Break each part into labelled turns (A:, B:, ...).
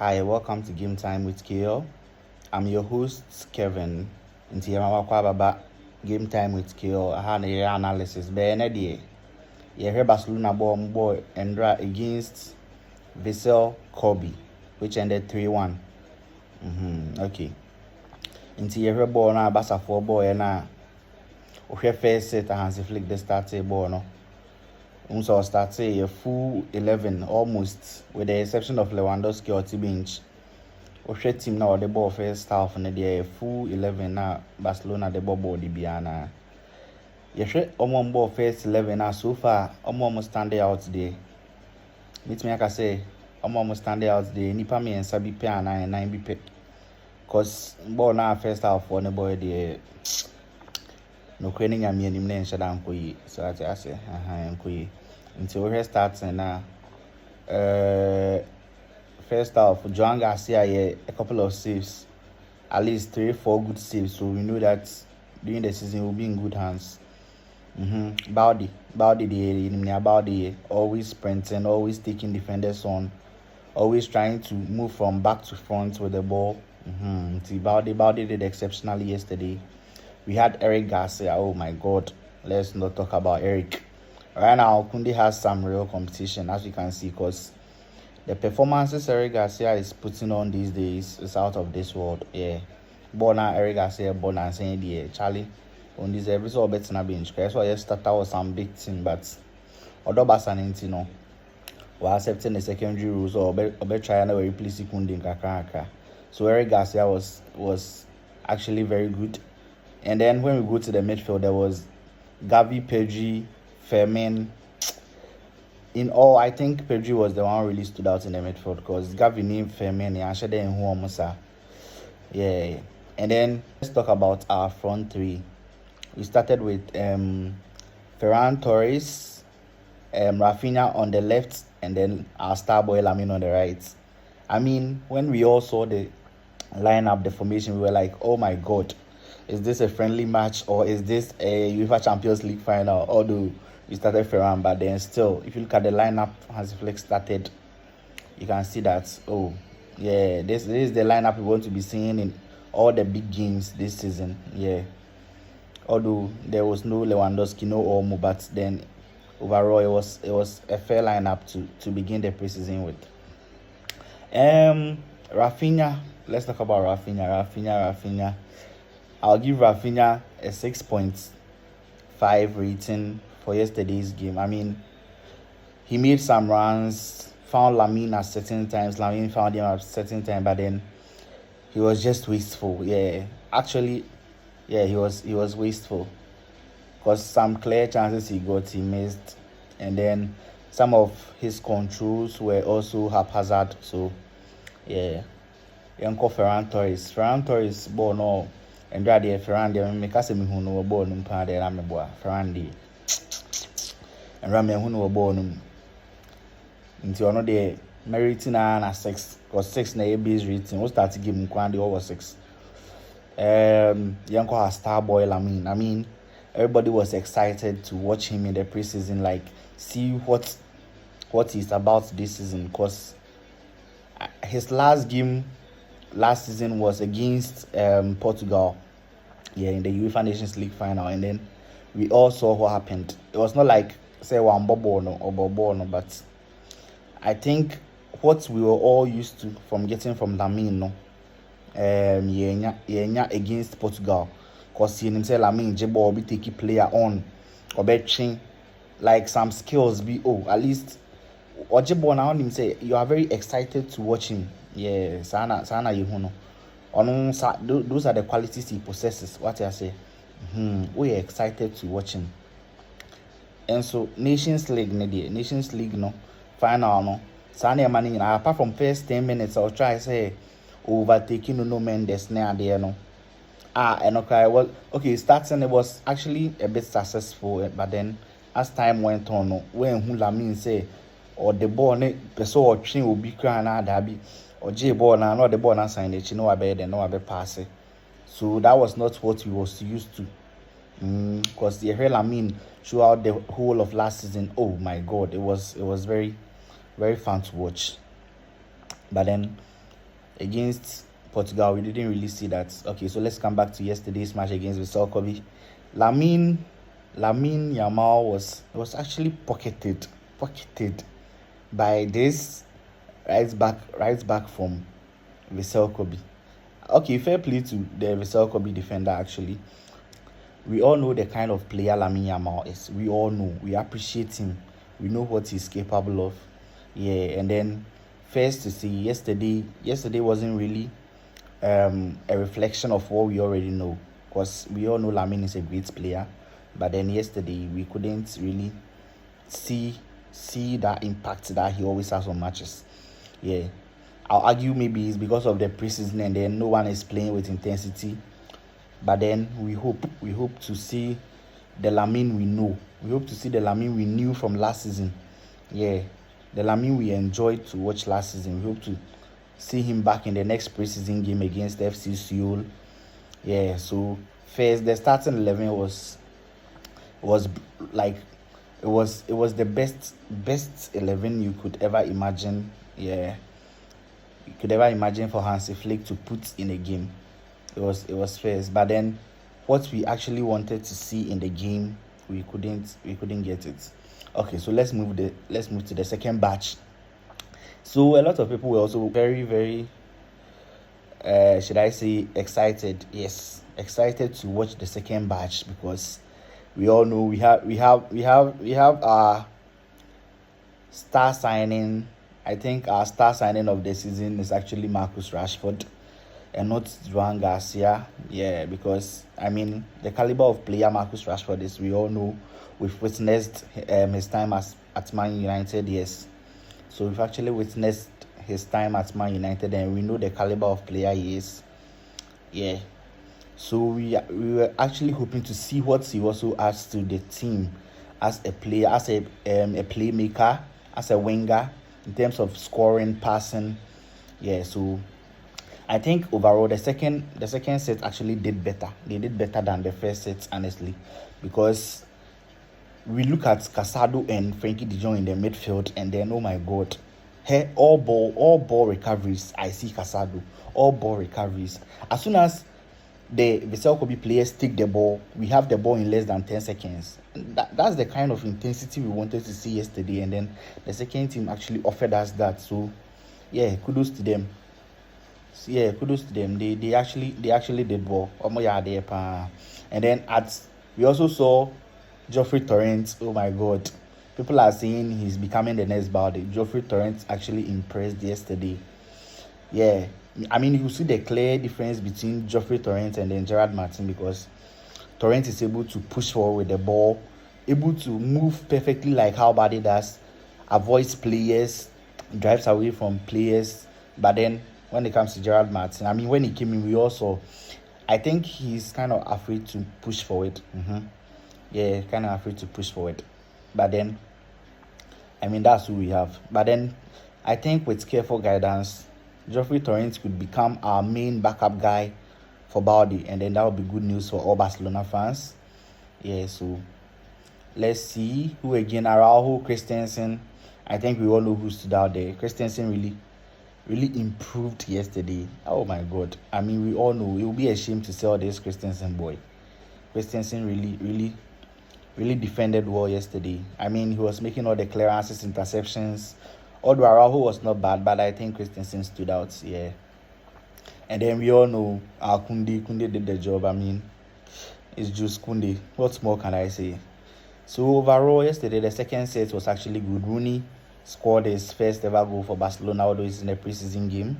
A: Hi, welcome to Game Time with KO. I'm your host, Kevin. Nti yɛma baba Game Time with KO. Aha na yɛyɛ analysis. Bɛyɛ na deɛ yɛhwɛ Barcelona ball Endra against Vissel Kobe, which ended 3-1. Okay. Nti yɛhwɛ ball na Barcafoɔ ball na ohwɛ first set Hansi Flick the started ball no. So started a full 11 almost, with the exception of Lewandowski or T-Bench. Oshe team now the ball first half and the full 11 now Barcelona the ball body biana. Yeshe omon ball first 11 now so far almost standing out there. Meet me I can say almost standing out there. Nipa me and Sabi P and 9 BP. Cause ball now first half for the boy the no training and me and him then shadam koyi. So I say koyi. Until we start now. First half, Joan Garcia a couple of saves, at least 3-4 good saves. So we know that during the season we'll be in good hands. Baldi, always sprinting, always taking defenders on, always trying to move from back to front with the ball. Baldi did exceptionally yesterday. We had Eric Garcia. Oh my God, let's not talk about Eric. Right now, Kunde has some real competition, as you can see, because the performances Eric Garcia is putting on these days is out of this world. Yeah. Bona Eric Garcia, Bona saying the Charlie on this episode better na bench. That's why I started with some big team, but although Basan no, we're accepting the secondary rules or be trying to replace Kunde in Kakaraka. So Eric Garcia was actually very good. And then when we go to the midfield, there was Gavi, Pedri, Fermin. In all, I think Pedri was the one who really stood out in the midfield because Gavi named Fermin and Shade and Huamusa. Yeah. And then let's talk about our front three. We started with Ferran Torres, Rafinha on the left, and then our star boy Lamine on the right. I mean, when we all saw the lineup, the formation, we were like, oh my God, is this a friendly match or is this a UEFA Champions League final? Although we started Ferran, but then still, if you look at the lineup Hansi Flick started, you can see that, oh, yeah, this is the lineup we want to be seeing in all the big games this season, yeah. Although there was no Lewandowski, no Olmo, but then overall it was a fair lineup to begin the preseason with. Rafinha, let's talk about Rafinha. I'll give Rafinha a 6.5 rating for yesterday's game. I mean, he made some runs, found Lamine at certain times, Lamine found him at certain times, but then he was just wasteful. Yeah, actually, yeah, he was wasteful because some clear chances he got, he missed, and then some of his controls were also haphazard. So, yeah, Yanko Ferran Torres ball no. And right there, Ferran there, make us me who know ball no pa there, I'm a boy, Ferran there. And Rami who know ball no. Until you know the meriting na 6, because 6 na base rating. We start to give him quantity over 6. Yanko has star boy Lamine. I mean, everybody was excited to watch him in the preseason, like see what he's about this season. Because his last game last season was against Portugal, in the UEFA Nations League final, and then we all saw what happened. It was not like say one bobo no, but I think what we were all used to from getting from Lamine against Portugal, because he himself Lamine Jebo be taking player on or betting like some skills be at least Ojebo now him say you are very excited to watch him. Yeah, sana you know. Those are the qualities he possesses. What I say, we are excited to watch him. And so Nations League no final no. Sana man apart from first 10 minutes, I'll try say overtaking no Mendes there no. And okay, well, okay, starting it was actually a bit successful, but then as time went on, no, when Lamine say or the ball ne person or train will be crying na dabi or J ball na not the ball na sign it, no abe then no abe pass it. So that was not what we was used to. Because the Lamine throughout the whole of last season, oh my God, it was very, very fun to watch. But then against Portugal, we didn't really see that. Okay, so let's come back to yesterday's match against Vissel. Lamine Yamal was actually pocketed by this right back from Vissel. Okay, fair play to the Vissel defender. Actually, we all know the kind of player Lamine Yamal is. We all know. We appreciate him. We know what he's capable of. Yeah, and then first to see yesterday wasn't really a reflection of what we already know, because we all know Lamine is a great player, but then yesterday we couldn't really see that impact that he always has on matches. Yeah, I'll argue maybe it's because of the preseason and then no one is playing with intensity, but then we hope to see the Lamine we know. We hope to see the Lamine we knew from last season. Yeah, the Lamine we enjoyed to watch last season. We hope to see him back in the next preseason game against FC Seoul. Yeah, so first the starting 11 was like it was the best 11 you could ever imagine. Yeah, you could ever imagine for Hansi Flick to put in a game. It was first, but then what we actually wanted to see in the game, we couldn't get it. Okay, so let's move to the second batch. So a lot of people were also very, very should I say excited? Yes, excited to watch the second batch, because we all know we have our star signing. I think our star signing of the season is actually Marcus Rashford and not Joan Garcia. Yeah, because I mean the caliber of player Marcus Rashford is, we all know. We've witnessed his time at Man United. Yes, so we've actually witnessed his time at Man United, and we know the caliber of player he is. Yeah, so we were actually hoping to see what he also adds to the team as a player, as a playmaker, as a winger, in terms of scoring, passing. Yeah, so I think overall the second set actually did better. They did better than the first set, honestly, because we look at Casado and Frankie de Jong in the midfield, and then oh my god, all ball recoveries. I see Casado, all ball recoveries. As soon as the Vissel players take the ball, we have the ball in less than 10 seconds. That's the kind of intensity we wanted to see yesterday, and then the second team actually offered us that. So yeah, kudos to them. They actually did well. And then we also saw Geoffrey Torrent. Oh my god, people are saying he's becoming the next Balde. Geoffrey Torrent actually impressed yesterday. Yeah, I mean, you see the clear difference between Geoffrey Torrent and then Gerard Martin, because Torrent is able to push forward with the ball, able to move perfectly like how Balde does, avoids players, drives away from players. But then when it comes to Gerard Martin, I mean, when he came in, I think he's kind of afraid to push forward. Yeah, kind of afraid to push forward. But then, I mean, that's who we have. But then, I think with careful guidance, Geoffrey Torrent could become our main backup guy for Balde, and then that would be good news for all Barcelona fans. Yeah, so let's see who again. Araujo, Christensen. I think we all know who stood out there. Christensen really improved yesterday. Oh my god. I mean, we all know it will be a shame to sell this Christensen boy. Christensen really defended well yesterday. I mean, he was making all the clearances, interceptions. Although Araujo was not bad, but I think Christensen stood out. Yeah. And then we all know Kunde did the job. I mean, it's just Kunde. What more can I say? So overall, yesterday the second set was actually good. Rooney scored his first ever goal for Barcelona, although it's in a preseason game.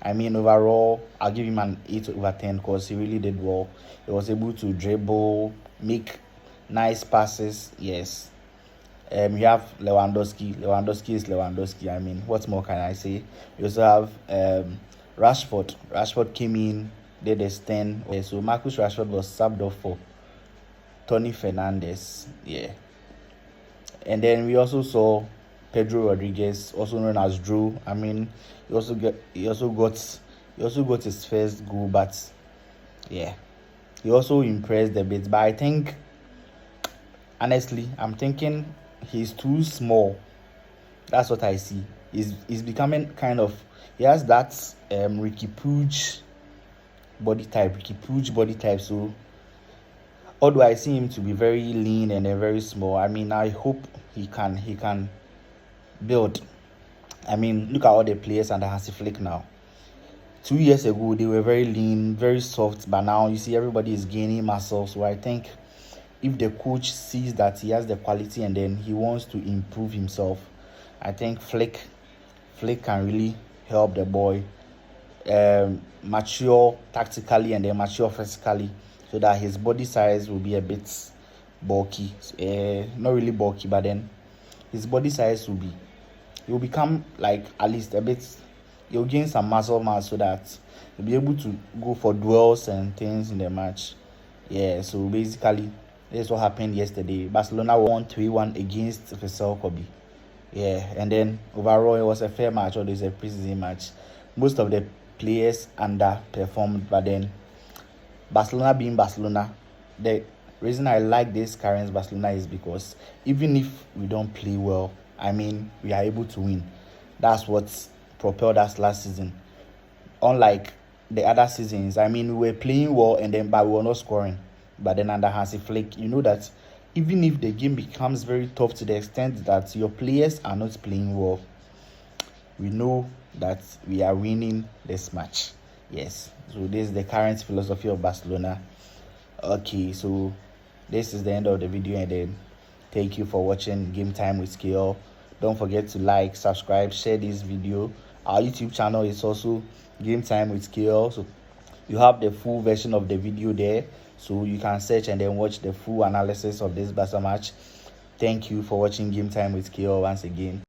A: I mean, overall, I'll give him an 8/10 because he really did well. He was able to dribble, make nice passes. Yes. We have Lewandowski. Lewandowski is Lewandowski. I mean, what more can I say? We also have Rashford. Rashford came in, did his 10. So Marcus Rashford was subbed off for Tony Fernandes. Yeah. And then we also saw Pedro Rodriguez, also known as Drew. I mean, he also got his first goal, but yeah, he also impressed a bit. But I think, honestly, I'm thinking he's too small. That's what I see. He's becoming kind of, he has that Ricky Puig body type. So although I see him to be very lean and very small, I mean, I hope he can build. I mean, look at all the players under Hansi Flick now. 2 years ago, they were very lean, very soft, but now you see everybody is gaining muscle. So I think if the coach sees that he has the quality and then he wants to improve himself, I think Flick can really help the boy mature tactically and then mature physically, so that his body size will be a bit bulky. Not really bulky, but then his body size will become like at least a bit. He'll gain some muscle mass so that he'll be able to go for duels and things in the match. Yeah, so basically, this is what happened yesterday. Barcelona won 3-1 against Vissel. Yeah, and then overall, it was a fair match, although it's a preseason match. Most of the players underperformed, but then Barcelona being Barcelona, the reason I like this current Barcelona is because even if we don't play well, I mean, we are able to win. That's what propelled us last season. Unlike the other seasons, I mean, we were playing well but we were not scoring. But then under Hansi Flick, you know that even if the game becomes very tough to the extent that your players are not playing well, we know that we are winning this match. Yes, so this is the current philosophy of Barcelona. Okay, so this is the end of the video, and then thank you for watching Game Time with KL. Don't forget to like, subscribe, share this video. Our YouTube channel is also Game Time with KL, so you have the full version of the video there, so you can search and then watch the full analysis of this Barca match. Thank you for watching Game Time with KL once again.